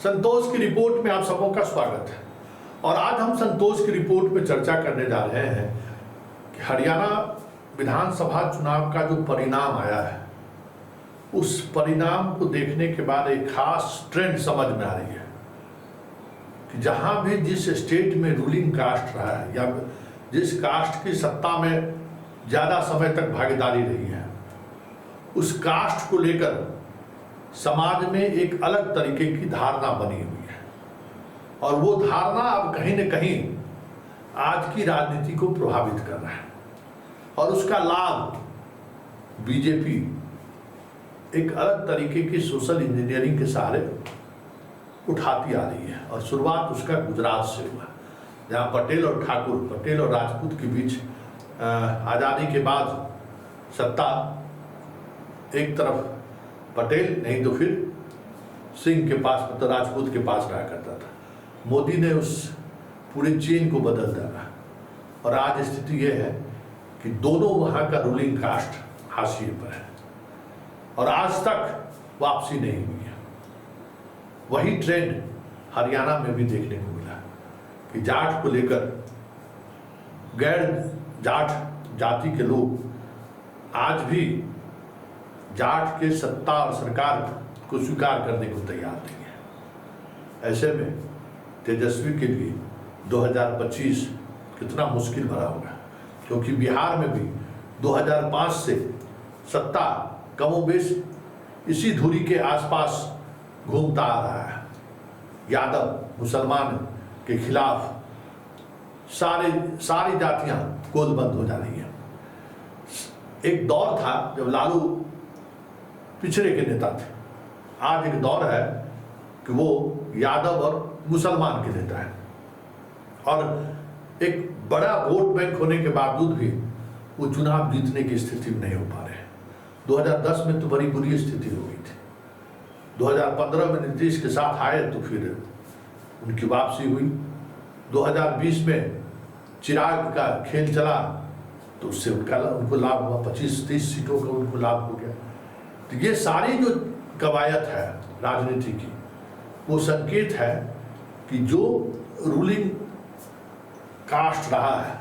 संतोष की रिपोर्ट में आप सबों का स्वागत है। और आज हम संतोष की रिपोर्ट में चर्चा करने जा रहे हैं कि हरियाणा विधानसभा चुनाव का जो परिणाम आया है, उस परिणाम को देखने के बाद एक खास ट्रेंड समझ में आ रही है कि जहां भी जिस स्टेट में रूलिंग कास्ट रहा है या जिस कास्ट की सत्ता में ज़्यादा समय तक भागीदारी रही है, उस कास्ट को लेकर समाज में एक अलग तरीके की धारणा बनी हुई है। और वो धारणा अब कहीं न कहीं आज की राजनीति को प्रभावित कर रहा है और उसका लाभ बीजेपी एक अलग तरीके की सोशल इंजीनियरिंग के सहारे उठाती आ रही है। और शुरुआत उसका गुजरात से हुआ, जहाँ पटेल और ठाकुर, पटेल और राजपूत के बीच आज़ादी के बाद सत्ता एक तरफ पटेल नहीं तो फिर सिंह के पास, मतलब राजपूत के पास रहा करता था। मोदी ने उस पूरे चेन को बदल डाला और आज स्थिति यह है कि दोनों वहाँ का रूलिंग कास्ट हाशिए पर है और आज तक वापसी नहीं हुई है। वही ट्रेंड हरियाणा में भी देखने को मिला कि जाट को लेकर गैर जाट जाति के लोग आज भी जाट के सत्ता और सरकार को स्वीकार करने को तैयार नहीं है। ऐसे में तेजस्वी के लिए 2025 कितना मुश्किल भरा होगा, क्योंकि बिहार में भी 2005 से सत्ता कमोबेश इसी धुरी के आसपास घूमता आ रहा है। यादव मुसलमान के खिलाफ सारी जातियां गोलबंद हो जा रही हैं। एक दौर था जब लालू पिछड़े के नेता थे, आज एक दौर है कि वो यादव और मुसलमान के नेता है और एक बड़ा वोट बैंक होने के बावजूद भी वो चुनाव जीतने की स्थिति में नहीं हो पा रहे हैं। 2010 में तो बड़ी बुरी स्थिति हो गई थी। 2015 में नीतीश के साथ आए तो फिर उनकी वापसी हुई। 2020 में चिराग का खेल चला तो उससे उनको लाभ हुआ, 25-30 सीटों का उनको लाभ हो गया। तो ये सारी जो कवायद है राजनीति की, वो संकेत है कि जो रूलिंग कास्ट रहा है,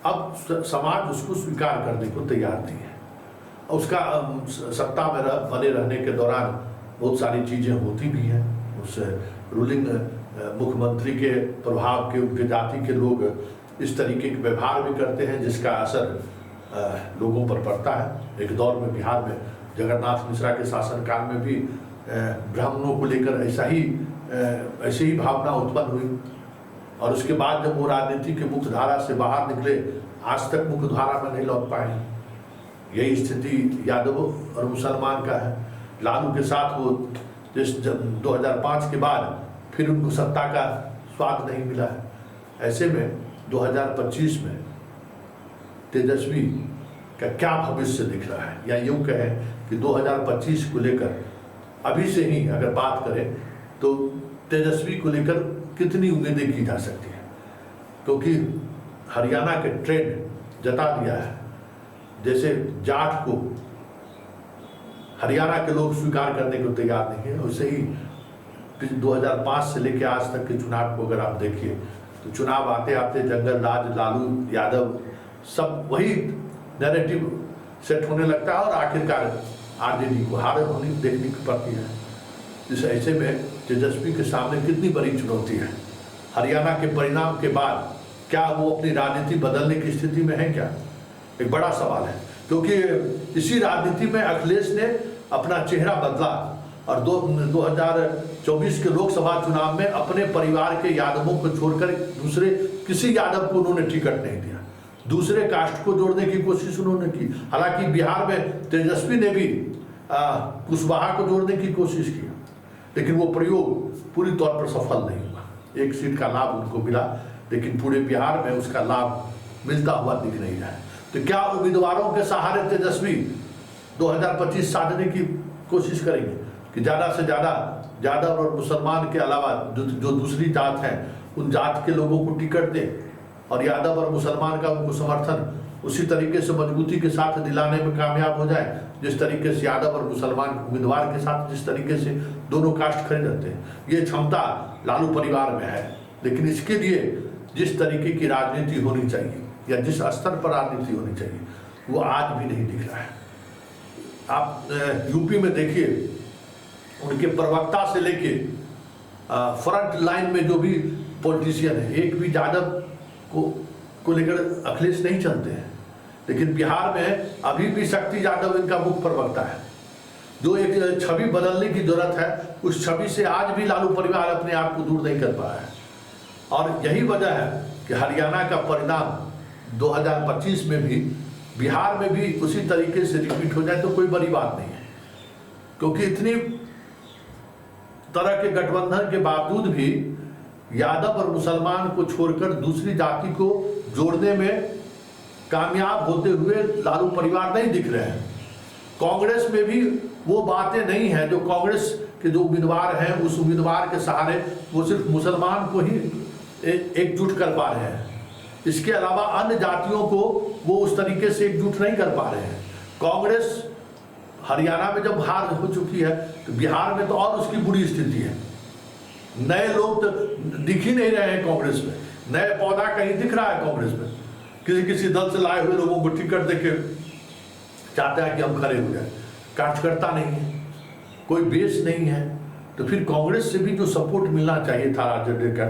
अब समाज उसको स्वीकार करने को तैयार नहीं है। उसका सत्ता में बने रहने के दौरान बहुत सारी चीज़ें होती भी हैं। उस रूलिंग मुख्यमंत्री के प्रभाव के उनके जाति के लोग इस तरीके के व्यवहार भी करते हैं जिसका असर लोगों पर पड़ता है। एक दौर में बिहार में जगन्नाथ मिश्रा के शासनकाल में भी ब्राह्मणों को लेकर ऐसी ही भावना उत्पन्न हुई और उसके बाद जब वो राजनीति के मुख्य धारा से बाहर निकले, आज तक मुख्य धारा में नहीं लौट पाए। यही स्थिति यादव और मुसलमान का है। लालू के साथ वो जिस 2005 के बाद फिर उनको सत्ता का स्वाद नहीं मिला है। ऐसे में 2025 में तेजस्वी का क्या भविष्य दिख रहा है, या यूँ कहें कि 2025 को लेकर अभी से ही अगर बात करें तो तेजस्वी को लेकर कितनी उम्मीदें की जा सकती हैं, क्योंकि हरियाणा के ट्रेंड जता दिया है। जैसे जाट को हरियाणा के लोग स्वीकार करने को तैयार नहीं है, वैसे ही 2005 से लेकर आज तक के चुनाव को अगर आप देखिए तो चुनाव आते आते जंगल राज, लालू यादव सब वही नैरेटिव सेट होने लगता है और आखिरकार आरजेडी को हार होनी देखने को पड़ती है। इस ऐसे में तेजस्वी के सामने कितनी बड़ी चुनौती है। हरियाणा के परिणाम के बाद क्या वो अपनी राजनीति बदलने की स्थिति में है, क्या एक बड़ा सवाल है। क्योंकि इसी राजनीति में अखिलेश ने अपना चेहरा बदला और 2024 के लोकसभा चुनाव में अपने परिवार के यादवों को छोड़कर दूसरे किसी यादव को उन्होंने टिकट नहीं दिया। दूसरे कास्ट को जोड़ने की कोशिश उन्होंने की। हालांकि बिहार में तेजस्वी ने भी कुशवाहा को जोड़ने की कोशिश की, लेकिन वो प्रयोग पूरी तौर पर सफल नहीं हुआ। एक सीट का लाभ उनको मिला, लेकिन पूरे बिहार में उसका लाभ मिलता हुआ दिख नहीं रहा है। तो क्या उम्मीदवारों के सहारे तेजस्वी 2025 साधने की कोशिश करेंगे कि ज़्यादा से ज़्यादा यादव और मुसलमान के अलावा जो दूसरी जात हैं उन जात के लोगों को टिकट दें और यादव और मुसलमान का उनको समर्थन उसी तरीके से मजबूती के साथ दिलाने में कामयाब हो जाए जिस तरीके से यादव और मुसलमान उम्मीदवार के साथ जिस तरीके से दोनों कास्ट खड़े रहते हैं। ये क्षमता लालू परिवार में है, लेकिन इसके लिए जिस तरीके की राजनीति होनी चाहिए या जिस स्तर पर राजनीति होनी चाहिए वो आज भी नहीं दिख रहा है। आप यूपी में देखिए, उनके प्रवक्ता से लेके फ्रंट लाइन में जो भी पॉलिटिशियन है, एक भी यादव को लेकर अखिलेश नहीं चलते हैं। लेकिन बिहार में अभी भी शक्ति यादव इनका मुख्य प्रवक्ता है। जो एक छवि बदलने की जरूरत है, उस छवि से आज भी लालू परिवार अपने आप को दूर नहीं कर पाया है। और यही वजह है कि हरियाणा का परिणाम 2025 में भी बिहार में भी उसी तरीके से रिपीट हो जाए तो कोई बड़ी बात नहीं है, क्योंकि इतनी तरह के गठबंधन के बावजूद भी यादव और मुसलमान को छोड़कर दूसरी जाति को जोड़ने में कामयाब होते हुए लालू परिवार नहीं दिख रहे हैं। कांग्रेस में भी वो बातें नहीं हैं जो कांग्रेस के जो उम्मीदवार हैं उस उम्मीदवार के सहारे वो सिर्फ मुसलमान को ही एकजुट कर पा रहे हैं। इसके अलावा अन्य जातियों को वो उस तरीके से एकजुट नहीं कर पा रहे हैं। कांग्रेस हरियाणा में जब हार हो चुकी है तो बिहार में तो और उसकी बुरी स्थिति है। नए लोग तो दिख ही नहीं रहे हैं कांग्रेस में, नए पौधा कहीं दिख रहा है कांग्रेस में। किसी दल से लाए हुए लोगों को टिकट देके चाहते हैं कि हम खड़े हो जाए, कार्यकर्ता नहीं है, कोई बेस नहीं है। तो फिर कांग्रेस से भी जो सपोर्ट मिलना चाहिए था राज्य का,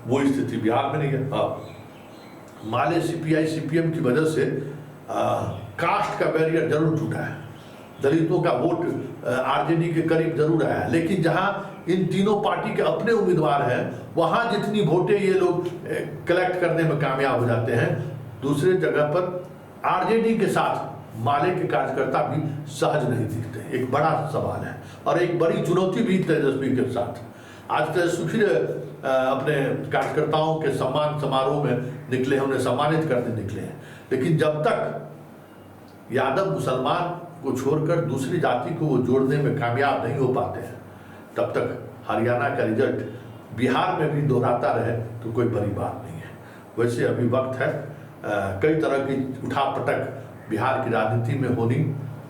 वो स्थिति बिहार में नहीं है। माले सीपीआई सीपीएम की वजह से कास्ट का बैरियर जरूर टूटा है, दलितों का वोट आरजेडी के करीब जरूर आया है। लेकिन जहां इन तीनों पार्टी के अपने उम्मीदवार हैं वहां जितनी वोटें ये लोग कलेक्ट करने में कामयाब हो जाते हैं, दूसरे जगह पर आरजेडी के साथ माले के कार्यकर्ता भी सहज नहीं दिखते। एक बड़ा सवाल है और एक बड़ी चुनौती भी तेजस्वी के साथ। आज तेजस्वी फिर अपने कार्यकर्ताओं के सम्मान समारोह में निकले हैं, उन्हें सम्मानित करने निकले हैं। लेकिन जब तक यादव मुसलमान को छोड़कर दूसरी जाति को वो जोड़ने में कामयाब नहीं हो पाते हैं, तब तक हरियाणा का रिजल्ट बिहार में भी दोहराता रहे तो कोई बड़ी बात नहीं है। वैसे अभी वक्त है, कई तरह की उठापटक बिहार की राजनीति में होनी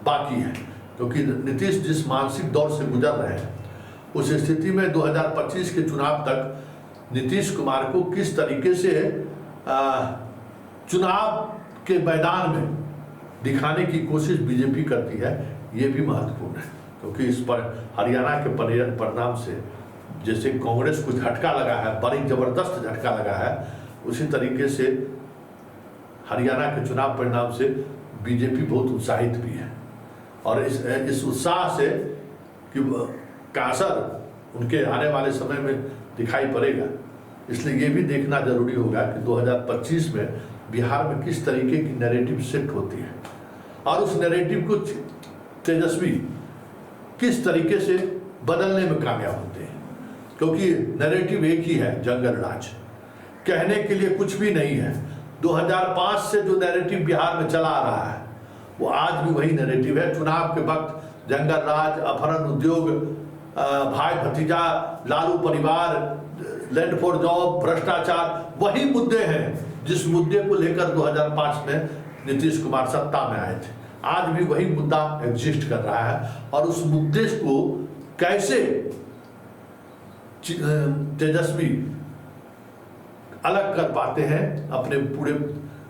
बाकी है, क्योंकि नीतीश जिस मानसिक दौर से गुजर रहे हैं उस स्थिति में 2025 के चुनाव तक नीतीश कुमार को किस तरीके से चुनाव के मैदान में दिखाने की कोशिश बीजेपी करती है, ये भी महत्वपूर्ण है। क्योंकि इस पर हरियाणा के परिणाम से जैसे कांग्रेस को झटका लगा है, बड़ी जबरदस्त झटका लगा है, उसी तरीके से हरियाणा के चुनाव परिणाम से बीजेपी बहुत उत्साहित भी है। और इस उत्साह से का असर उनके आने वाले समय में दिखाई पड़ेगा। इसलिए ये भी देखना जरूरी होगा कि 2025 में बिहार में किस तरीके की नैरेटिव शिफ्ट होती है और उस नैरेटिव को तेजस्वी किस तरीके से बदलने में कामयाब होते हैं। क्योंकि नैरेटिव एक ही है, जंगल राज, कहने के लिए कुछ भी नहीं है। 2005 से जो नैरेटिव बिहार में चला आ रहा है वो आज भी वही नैरेटिव है। चुनाव के वक्त जंगल राज, अपहरण उद्योग, भाई भतीजा, लालू परिवार, लैंड फॉर जॉब, भ्रष्टाचार, वही मुद्दे हैं जिस मुद्दे को लेकर 2005 में नीतीश कुमार सत्ता में आए थे। आज भी वही मुद्दा एग्जिस्ट कर रहा है और उस मुद्दे को कैसे तेजस्वी अलग कर पाते हैं अपने पूरे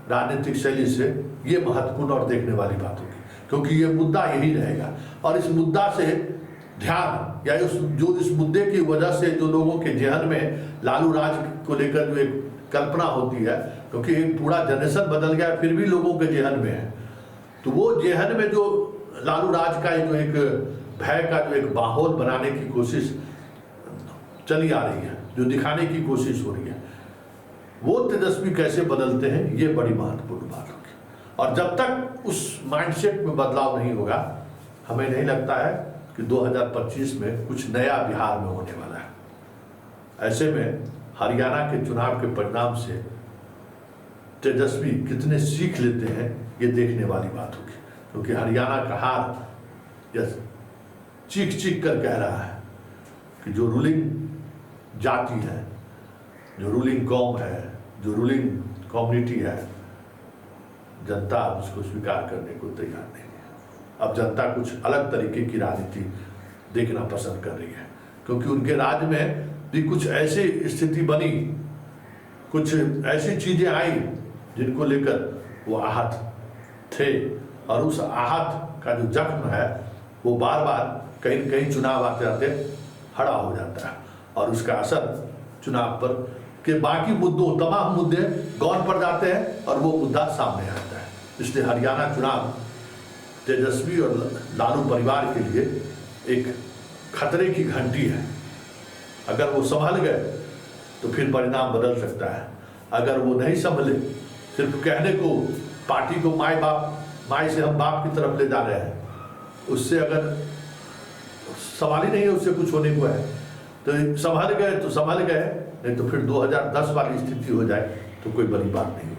राजनीतिक शैली से, ये महत्वपूर्ण और देखने वाली बात होगी। क्योंकि ये मुद्दा यही रहेगा और इस मुद्दा से ध्यान या इस मुद्दे की वजह से जो लोगों के जहन में लालू राज को लेकर जो एक कल्पना होती है, क्योंकि एक पूरा जनरेशन बदल गया फिर भी लोगों के जहन में है, तो वो जहन में जो लालू राज का जो एक भय का जो एक माहौल बनाने की कोशिश चली आ रही है, जो दिखाने की कोशिश हो रही है, वो तेजस्वी कैसे बदलते हैं, ये बड़ी महत्वपूर्ण बात होगी। और जब तक उस माइंडसेट में बदलाव नहीं होगा, हमें नहीं लगता है कि 2025 में कुछ नया बिहार में होने वाला है। ऐसे में हरियाणा के चुनाव के परिणाम से तेजस्वी कितने सीख लेते हैं, ये देखने वाली बात होगी। क्योंकि हरियाणा का हार यह चीख चीख कर कह रहा है कि जो रूलिंग जाति है, जो रूलिंग कौम है, जो रूलिंग कम्युनिटी है, जनता अब उसको स्वीकार करने को तैयार नहीं है। अब जनता कुछ अलग तरीके की राजनीति देखना पसंद कर रही है, क्योंकि उनके राज्य में भी कुछ ऐसी स्थिति बनी, कुछ ऐसी चीजें आई जिनको लेकर वो आहत थे, और उस आहत का जो जख्म है वो बार बार कहीं न कहीं चुनाव आते आते हरा हो जाता है, और उसका असर चुनाव पर के बाकी मुद्दों, तमाम मुद्दे गौन पड़ जाते हैं और वो मुद्दा सामने आता है। इसलिए हरियाणा चुनाव तेजस्वी और लालू परिवार के लिए एक खतरे की घंटी है। अगर वो संभल गए तो फिर परिणाम बदल सकता है, अगर वो नहीं संभले, सिर्फ कहने को पार्टी को माई से हम बाप की तरफ ले जा रहे हैं, उससे अगर सवाल ही नहीं है उससे कुछ होने को है, तो संभल गए तो संभल गए, नहीं तो फिर 2010 वाली स्थिति हो जाए तो कोई बड़ी बात नहीं।